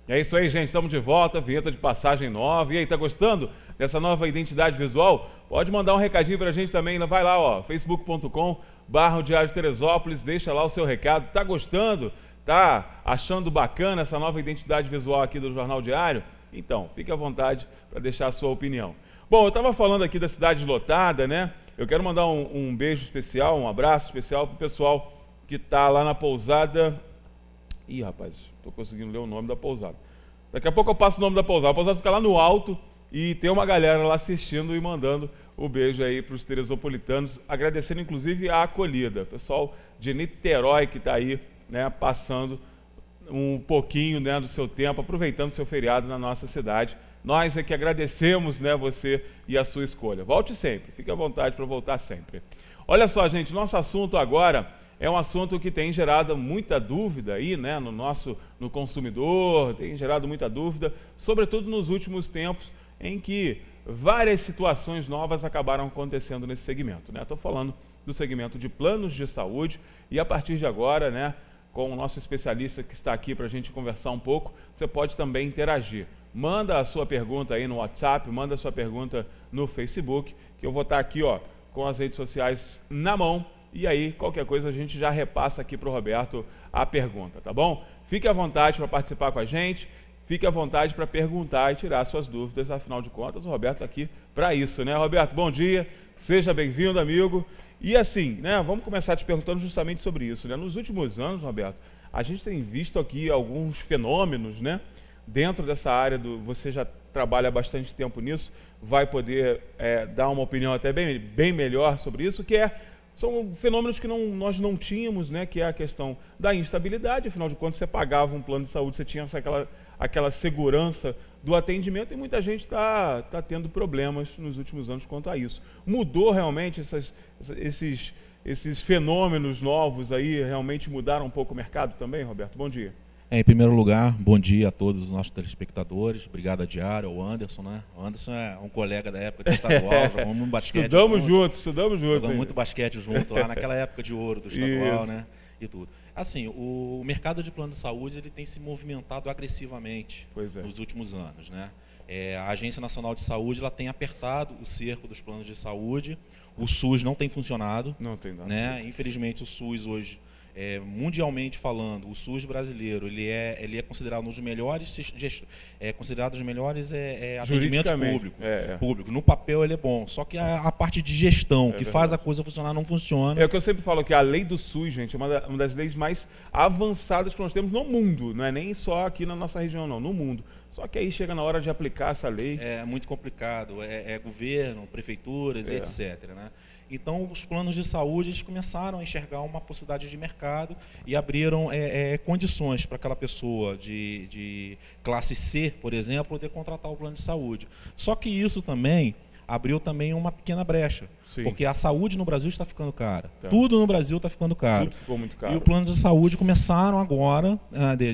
É isso aí, gente, estamos de volta, vinheta de passagem nova. E aí, tá gostando dessa nova identidade visual? Pode mandar um recadinho pra gente também, vai lá, ó, facebook.com/o Diário de Teresópolis, deixa lá o seu recado. Tá gostando? Tá achando bacana essa nova identidade visual aqui do Jornal Diário? Então, fique à vontade para deixar a sua opinião. Bom, eu estava falando aqui da cidade lotada, né? Eu quero mandar um beijo especial, um abraço especial pro pessoal que tá lá na pousada. Ih, rapaz, estou conseguindo ler o nome da pousada. Daqui a pouco eu passo o nome da pousada. A pousada fica lá no alto e tem uma galera lá assistindo e mandando o beijo aí para os teresopolitanos, agradecendo inclusive a acolhida. Pessoal de Niterói que está aí, né, passando um pouquinho, né, do seu tempo, aproveitando o seu feriado na nossa cidade. Nós é que agradecemos, né, você e a sua escolha. Volte sempre, fique à vontade para voltar sempre. Olha só, gente, nosso assunto agora é um assunto que tem gerado muita dúvida aí, né, no consumidor, tem gerado muita dúvida, sobretudo nos últimos tempos em que várias situações novas acabaram acontecendo nesse segmento, né? Estou falando do segmento de planos de saúde e a partir de agora, né, com o nosso especialista que está aqui para a gente conversar um pouco, você pode também interagir. Manda a sua pergunta aí no WhatsApp, manda a sua pergunta no Facebook, que eu vou estar aqui, ó, com as redes sociais na mão. E aí, qualquer coisa, a gente já repassa aqui para o Roberto a pergunta, tá bom? Fique à vontade para participar com a gente, fique à vontade para perguntar e tirar suas dúvidas, afinal de contas, o Roberto está aqui para isso, né? Roberto, bom dia, seja bem-vindo, amigo. E assim, né, vamos começar te perguntando justamente sobre isso, né? Nos últimos anos, Roberto, a gente tem visto aqui alguns fenômenos, né? Dentro dessa área, você já trabalha há bastante tempo nisso, vai poder dar uma opinião até bem melhor sobre isso, são fenômenos que nós não tínhamos, né, que é a questão da instabilidade. Afinal de contas, você pagava um plano de saúde, você tinha aquela segurança do atendimento e muita gente está tendo problemas nos últimos anos quanto a isso. Mudou realmente esses fenômenos novos aí, realmente mudaram um pouco o mercado também, Roberto? Bom dia. Em primeiro lugar, bom dia a todos os nossos telespectadores. Obrigado a Diário, ao Anderson, né? O Anderson é um colega da época de estadual, jogamos muito basquete. Estudamos juntos. Jogamos muito basquete junto lá naquela época de ouro do estadual, né? E tudo. Assim, o mercado de plano de saúde ele tem se movimentado agressivamente nos últimos anos, né? A Agência Nacional de Saúde ela tem apertado o cerco dos planos de saúde. O SUS não tem funcionado. Não tem nada. Né? Infelizmente, o SUS hoje, mundialmente falando, o SUS brasileiro ele é considerado um dos melhores, considerado os melhores atendimentos públicos. No papel ele é bom, só que a parte de gestão que faz a coisa funcionar não funciona. É o que eu sempre falo, que a lei do SUS, gente, é uma das leis mais avançadas que nós temos no mundo, não é nem só aqui na nossa região, não, no mundo. Só que aí chega na hora de aplicar essa lei. É muito complicado, governo, prefeituras, etc., né? Então, os planos de saúde eles começaram a enxergar uma possibilidade de mercado e abriram condições para aquela pessoa de classe C, por exemplo, poder contratar o plano de saúde. Só que isso também abriu também uma pequena brecha, porque a saúde no Brasil está ficando cara. Tudo no Brasil está ficando caro. Tudo ficou muito caro. E o plano de saúde começaram agora,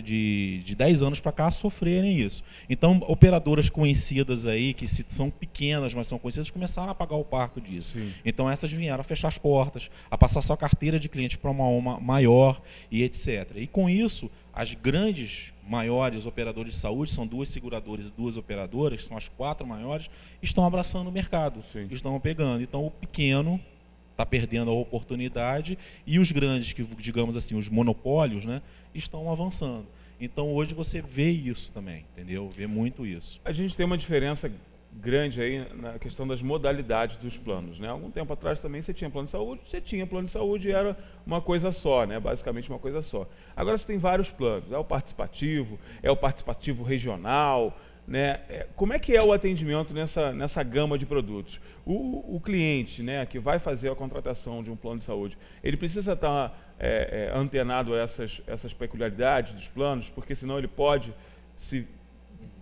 de 10 anos para cá, a sofrerem isso. Então, operadoras conhecidas aí, que são pequenas, mas são conhecidas, começaram a pagar o parto disso. Sim. Então, essas vieram a fechar as portas, a passar sua carteira de cliente para uma maior e etc. E com isso, as grandes, maiores operadores de saúde, são 2 seguradoras e 2 operadoras, são as 4 maiores, estão abraçando o mercado, estão pegando. Então, o pequeno está perdendo a oportunidade e os grandes, que digamos assim, os monopólios, né, estão avançando. Então, hoje você vê isso também, entendeu? Vê muito isso. A gente tem uma diferença grande aí na questão das modalidades dos planos, né? Algum tempo atrás também você tinha plano de saúde e era uma coisa só, né? Basicamente uma coisa só. Agora você tem vários planos, é o participativo regional, né? Como é que é o atendimento nessa gama de produtos? O cliente, né, que vai fazer a contratação de um plano de saúde, ele precisa estar antenado a essas peculiaridades dos planos, porque senão ele pode se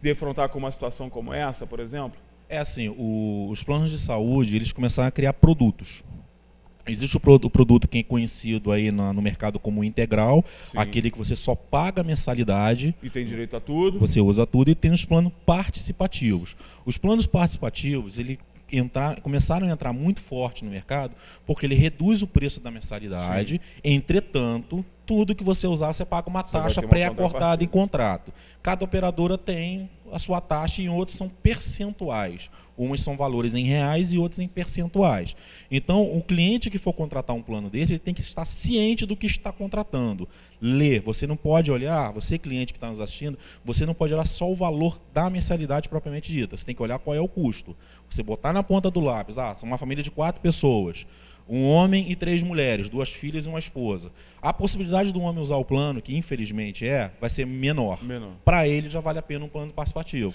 defrontar com uma situação como essa, por exemplo? Assim, os planos de saúde, eles começaram a criar produtos. Existe o produto que é conhecido aí no mercado como integral, aquele que você só paga mensalidade. E tem direito a tudo. Você usa tudo e tem os planos participativos. Os planos participativos, ele começaram a entrar muito forte no mercado porque ele reduz o preço da mensalidade. Sim. Entretanto, tudo que você usar, você paga uma taxa pré-acordada em contrato. Cada operadora tem a sua taxa e outros são percentuais. Umas são valores em reais e outros em percentuais. Então, o cliente que for contratar um plano desse, ele tem que estar ciente do que está contratando. Ler, você não pode olhar, você cliente que está nos assistindo, você não pode olhar só o valor da mensalidade propriamente dita. Você tem que olhar qual é o custo. Você botar na ponta do lápis, são uma família de 4 pessoas. Um homem e 3 mulheres, 2 filhas e uma esposa. A possibilidade do homem usar o plano, que infelizmente vai ser menor. Para ele já vale a pena um plano participativo.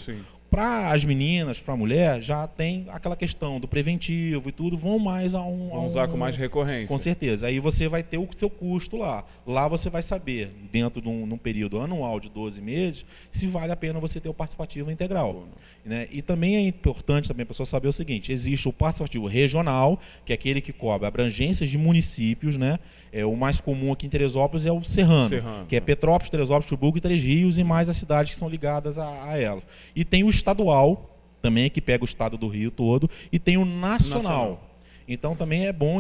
Para as meninas, para a mulher, já tem aquela questão do preventivo e tudo, vão mais Vão usar com mais recorrência. Com certeza. Aí você vai ter o seu custo lá. Lá você vai saber, dentro de um período anual de 12 meses, se vale a pena você ter o participativo integral. Né? E também é importante também a pessoa saber o seguinte, existe o participativo regional, que é aquele que cobre abrangências de municípios, né? O mais comum aqui em Teresópolis é o Serrano, que é Petrópolis, Teresópolis, Friburgo e Três Rios, e mais as cidades que são ligadas a ela. E tem o estadual, também, que pega o estado do Rio todo, e tem o nacional. Então também é bom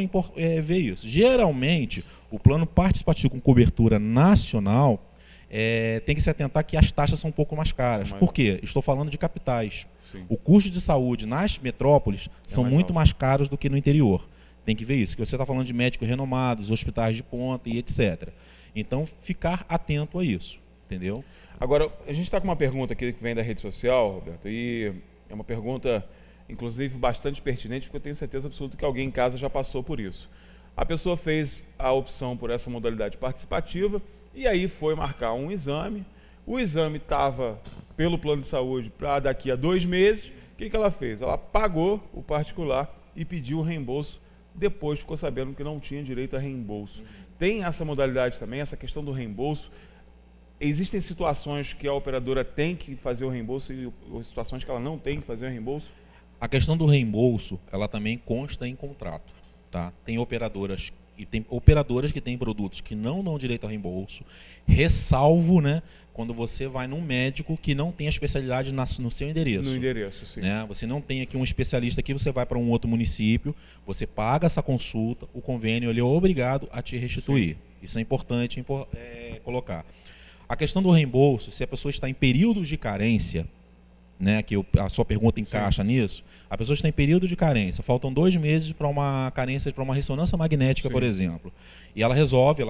ver isso. Geralmente, o plano participativo com cobertura nacional tem que se atentar que as taxas são um pouco mais caras. Por quê? Estou falando de capitais. Sim. O custo de saúde nas metrópoles são muito mais caros do que no interior. Tem que ver isso, que você está falando de médicos renomados, hospitais de ponta e etc. Então, ficar atento a isso, entendeu? Agora, a gente está com uma pergunta aqui que vem da rede social, Roberto, e é uma pergunta, inclusive, bastante pertinente, porque eu tenho certeza absoluta que alguém em casa já passou por isso. A pessoa fez a opção por essa modalidade participativa e aí foi marcar um exame. O exame estava pelo plano de saúde para daqui a 2 meses. O que ela fez? Ela pagou o particular e pediu o reembolso. Depois ficou sabendo que não tinha direito a reembolso. Tem essa modalidade também, essa questão do reembolso. Existem situações que a operadora tem que fazer o reembolso e situações que ela não tem que fazer o reembolso? A questão do reembolso, ela também consta em contrato. Tá? Tem operadoras que têm produtos que não dão direito a reembolso, ressalvo, né, quando você vai num médico que não tem a especialidade no seu endereço. No endereço, sim. Né? Você não tem aqui um especialista aqui, você vai para um outro município, você paga essa consulta, o convênio ele é obrigado a te restituir. Sim. Isso é importante colocar. A questão do reembolso, se a pessoa está em períodos de carência, né, que a sua pergunta encaixa nisso, a pessoa está em período de carência, faltam 2 meses para uma carência, para uma ressonância magnética, por exemplo, e ela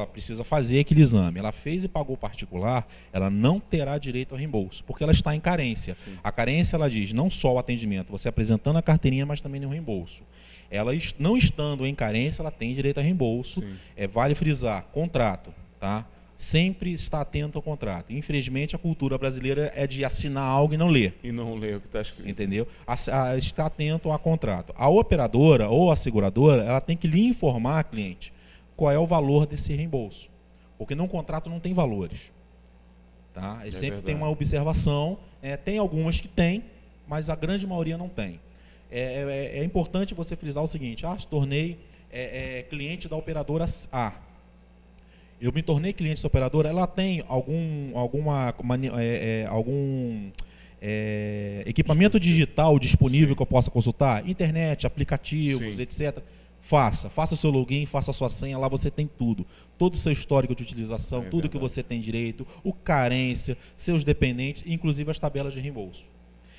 precisa fazer aquele exame, ela fez e pagou particular, ela não terá direito ao reembolso, porque ela está em carência. Sim. A carência, ela diz, não só o atendimento, você apresentando a carteirinha, mas também no reembolso. Ela, não estando em carência, ela tem direito a reembolso. Vale frisar, contrato, tá? Sempre está atento ao contrato. Infelizmente, a cultura brasileira é de assinar algo e não ler. E não ler o que está escrito. Entendeu? Está atento ao contrato. A operadora ou a seguradora, ela tem que lhe informar, cliente, qual é o valor desse reembolso. Porque no contrato não tem valores. Tá? Ele sempre tem uma observação. Tem algumas que tem, mas a grande maioria não tem. É importante você frisar o seguinte, se tornei cliente da operadora A. Eu me tornei cliente dessa operadora, ela tem algum equipamento digital disponível que eu possa consultar? Internet, aplicativos, etc. Faça o seu login, faça a sua senha, lá você tem tudo. Todo o seu histórico de utilização, tudo que você tem direito, o carência, seus dependentes, inclusive as tabelas de reembolso.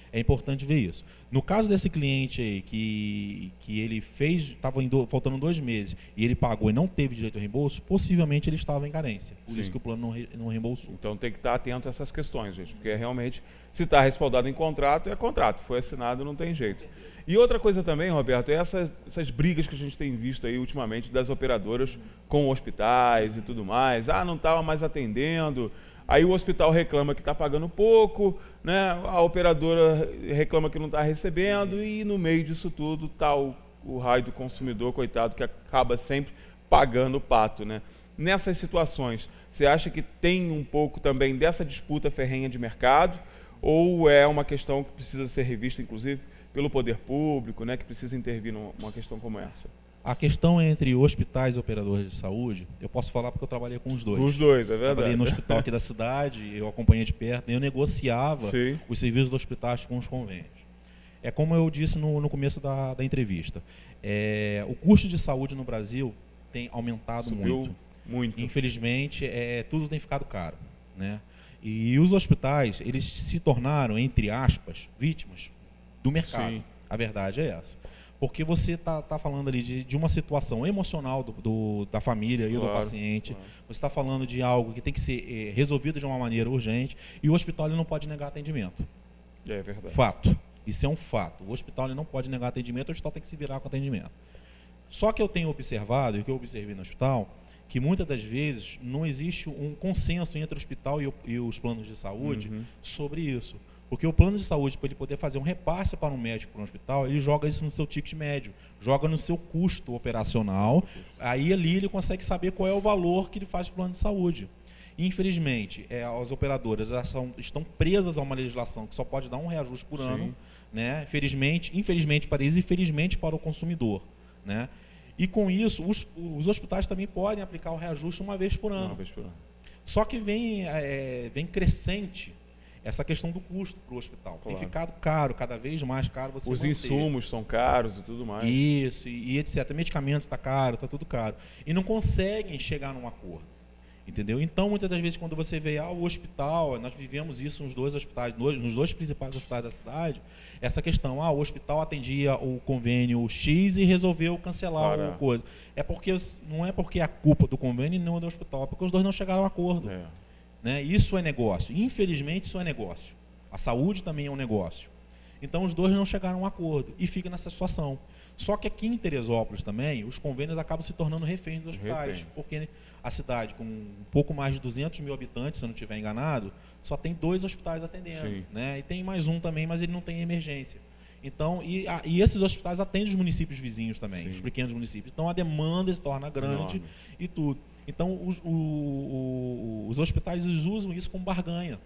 É importante ver isso. No caso desse cliente aí, que ele fez, estava faltando 2 meses, e ele pagou e não teve direito ao reembolso, possivelmente ele estava em carência. Por isso que o plano não reembolsou. Então tem que estar atento a essas questões, gente, porque realmente, se está respaldado em contrato, é contrato. Foi assinado, não tem jeito. E outra coisa também, Roberto, é essas brigas que a gente tem visto aí ultimamente das operadoras com hospitais e tudo mais. Não estava mais atendendo. Aí o hospital reclama que está pagando pouco, né? A operadora reclama que não está recebendo e no meio disso tudo está o raio do consumidor, coitado, que acaba sempre pagando o pato, né? Nessas situações, você acha que tem um pouco também dessa disputa ferrenha de mercado ou é uma questão que precisa ser revista, inclusive, pelo poder público, né? Que precisa intervir numa questão como essa? A questão entre hospitais e operadores de saúde, eu posso falar porque eu trabalhei com os dois. Os dois, é verdade. Trabalhei no hospital aqui da cidade, eu acompanhei de perto, eu negociava os serviços dos hospitais com os convênios. É como eu disse no começo da entrevista. O custo de saúde no Brasil tem aumentado muito. Infelizmente, tudo tem ficado caro, né? E os hospitais, eles se tornaram, entre aspas, vítimas do mercado. Sim. A verdade é essa. Porque você está falando ali de uma situação emocional da família e do paciente. Claro. Você está falando de algo que tem que ser resolvido de uma maneira urgente. E o hospital ele não pode negar atendimento. É verdade. Fato. Isso é um fato. O hospital ele não pode negar atendimento, o hospital tem que se virar com atendimento. Só que eu tenho observado, e o que eu observei no hospital, que muitas das vezes não existe um consenso entre o hospital e os planos de saúde sobre isso. Porque o plano de saúde, para ele poder fazer um repasse para um médico, para um hospital, ele joga isso no seu ticket médio, joga no seu custo operacional, aí ali ele consegue saber qual é o valor que ele faz para o plano de saúde. Infelizmente, as operadoras estão presas a uma legislação que só pode dar um reajuste por ano, né? Infelizmente para eles e infelizmente para o consumidor, né? E com isso, os hospitais também podem aplicar o reajuste uma vez por ano. Só que vem crescente essa questão do custo para o hospital. Claro. Tem ficado caro, cada vez mais caro você Os insumos são caros e tudo mais. Isso, e etc. Medicamento está caro, está tudo caro. E não conseguem chegar num acordo. Entendeu? Então, muitas das vezes, quando você vê o hospital, nós vivemos isso nos dois hospitais, nos dois principais hospitais da cidade, essa questão, o hospital atendia o convênio X e resolveu cancelar a coisa. Não é porque é culpa do convênio e não do hospital, é porque os dois não chegaram a um acordo. Né? Isso é negócio. Infelizmente, isso é negócio. A saúde também é um negócio. Então, os dois não chegaram a um acordo e fica nessa situação. Só que aqui em Teresópolis também, os convênios acabam se tornando reféns dos hospitais, porque a cidade com um pouco mais de 200 mil habitantes, se eu não estiver enganado, só tem 2 hospitais atendendo, né? E tem mais um também, mas ele não tem emergência. Então, e esses hospitais atendem os municípios vizinhos também, os pequenos municípios. Então, a demanda se torna grande e tudo. Então, os hospitais eles usam isso como barganha.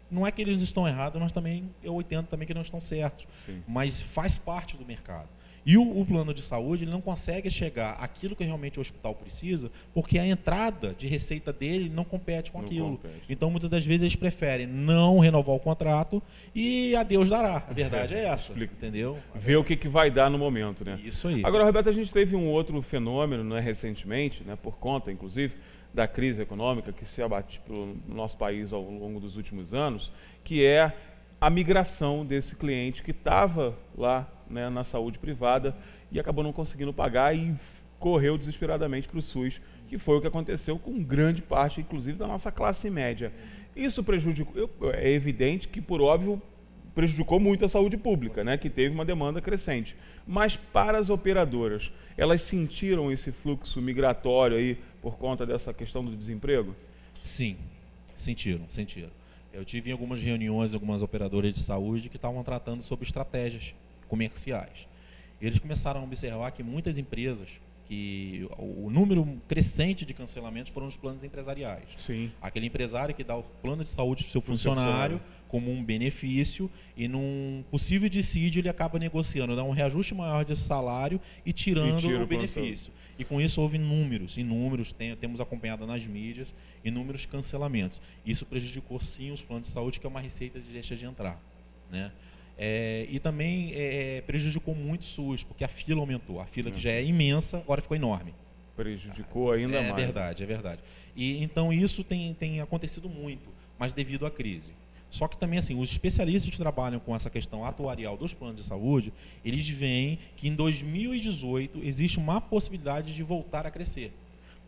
Não é que eles estão errados, mas também eu entendo também que não estão certos. Mas faz parte do mercado. E o plano de saúde ele não consegue chegar àquilo que realmente o hospital precisa, porque a entrada de receita dele não compete com aquilo. Então, muitas das vezes, eles preferem não renovar o contrato e a Deus dará. A verdade é essa. Entendeu? Ver o que vai dar no momento, né? Isso aí. Agora, Roberto, a gente teve um outro fenômeno, né, recentemente, né, por conta, inclusive, da crise econômica que se abate pelo nosso país ao longo dos últimos anos, que é a migração desse cliente que estava lá, né, na saúde privada e acabou não conseguindo pagar e correu desesperadamente para o SUS, que foi o que aconteceu com grande parte, inclusive, da nossa classe média. Isso prejudicou, é evidente que, por óbvio, prejudicou muito a saúde pública, né, que teve uma demanda crescente. Mas para as operadoras, elas sentiram esse fluxo migratório aí por conta dessa questão do desemprego? Sim, sentiram. Eu tive em algumas reuniões, algumas operadoras de saúde que estavam tratando sobre estratégias comerciais. Eles começaram a observar que muitas empresas, que o número crescente de cancelamentos foram os planos empresariais. Aquele empresário que dá o plano de saúde para o seu funcionário como um benefício e num possível dissídio ele acaba negociando, dá um reajuste maior de salário e tirando o benefício. E com isso houve inúmeros, temos acompanhado nas mídias, inúmeros cancelamentos. Isso prejudicou sim os planos de saúde, que é uma receita de deixa de entrar, né? E também prejudicou muito o SUS, porque a fila aumentou. A fila que já é imensa, agora ficou enorme. Prejudicou ainda mais. É verdade. E então isso tem acontecido muito, mas devido à crise. Só que também, assim, os especialistas que trabalham com essa questão atuarial dos planos de saúde, eles veem que em 2018 existe uma possibilidade de voltar a crescer.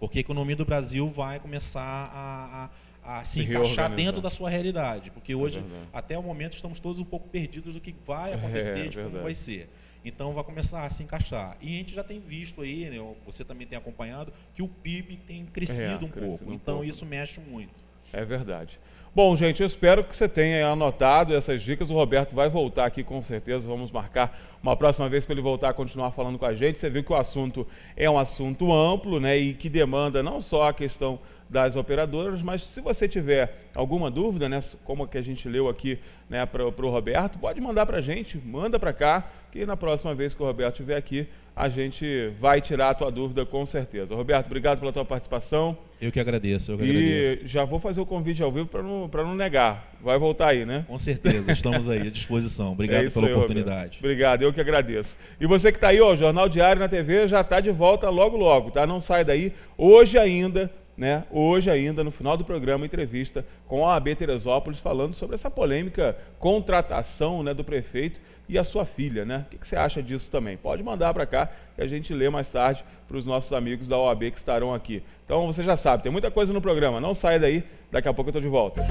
Porque a economia do Brasil vai começar a se encaixar dentro da sua realidade. Porque hoje, até o momento, estamos todos um pouco perdidos do que vai acontecer, de como vai ser. Então, vai começar a se encaixar. E a gente já tem visto aí, né, você também tem acompanhado, que o PIB tem crescido um pouco. Então, isso mexe muito. É verdade. Bom, gente, eu espero que você tenha anotado essas dicas. O Roberto vai voltar aqui com certeza. Vamos marcar uma próxima vez para ele voltar a continuar falando com a gente. Você viu que o assunto é um assunto amplo, né, e que demanda não só a questão das operadoras, mas se você tiver alguma dúvida, né, como a que a gente leu aqui, né, para o Roberto, pode mandar para a gente, manda para cá, que na próxima vez que o Roberto estiver aqui, a gente vai tirar a tua dúvida com certeza. Roberto, obrigado pela tua participação. Eu que agradeço, agradeço. E já vou fazer o convite ao vivo para não negar. Vai voltar aí, né? Com certeza, estamos aí à disposição. Obrigado pela oportunidade. Roberto. Obrigado, eu que agradeço. E você que está aí, ó, o Jornal Diário na TV já está de volta logo, logo, tá? Não sai daí. Hoje ainda, né? Hoje ainda, no final do programa, entrevista com a OAB Teresópolis, falando sobre essa polêmica contratação, né, do prefeito e a sua filha, né? O que você acha disso também? Pode mandar para cá que a gente lê mais tarde para os nossos amigos da OAB que estarão aqui. Então você já sabe, tem muita coisa no programa, não saia daí, daqui a pouco eu estou de volta.